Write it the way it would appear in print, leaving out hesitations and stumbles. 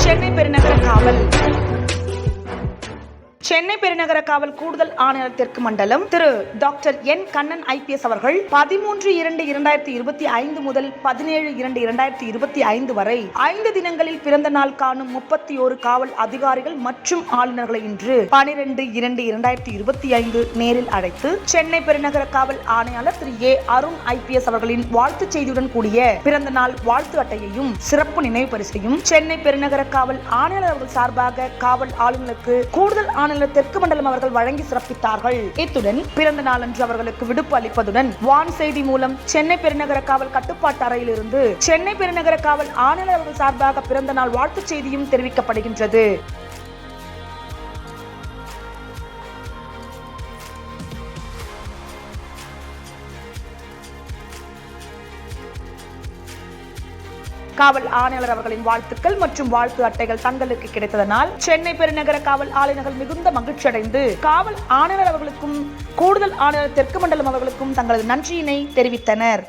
சென்னை பெருநகர காவல் சென்னை பெருநகர காவல் கூடுதல் ஆணையர் தெற்கு மண்டலம் திரு டாக்டர் என் கண்ணன் IPS அவர்கள் 13/2/2025 முதல் 17/2/2025 வரை 5 தினங்களில் பிறந்த நாள் காணும் 31 காவல் அதிகாரிகள் மற்றும் ஆளுநர்களை இன்று 12/2/2025 நேரில் அழைத்து சென்னை பெருநகர காவல் ஆணையாளர் திரு A அருண் IPS அவர்களின் வாழ்த்துச் செய்தியுடன் கூடிய பிறந்த நாள் வாழ்த்து அட்டையையும் சிறப்பு நினைவு பரிசையும் சென்னை பெருநகர காவல் ஆணையாளர் அவர்கள் சார்பாக காவல் ஆளுநருக்கு கூடுதல் ஆணையர் தெற்கு மண்டலம் அவர்கள் வழங்கி சிறப்பித்தார்கள். இத்துடன் பிறந்த நாளன்று அவர்களுக்கு விடுப்பு அளிப்பதுடன் வான் செய்தி மூலம் சென்னை பெருநகர காவல் கட்டுப்பாட்டு அறையில் இருந்து சென்னை பெருநகர காவல் ஆணையர் அவர்கள் சார்பாக பிறந்த நாள் வாழ்த்துச் செய்தியும் தெரிவிக்கப்படுகின்றது. காவல் ஆணையாளர் அவர்களின் வாழ்த்துக்கள் மற்றும் வாழ்த்து அட்டைகள் தங்களுக்கு கிடைத்ததனால் சென்னை பெருநகர காவல் ஆளுநர்கள் மிகுந்த மகிழ்ச்சி அடைந்து காவல் ஆணையாளர் அவர்களுக்கும் கூடுதல் ஆணையாளர் தெற்கு மண்டலம் அவர்களுக்கும் தங்களது நன்றியினை தெரிவித்தனர்.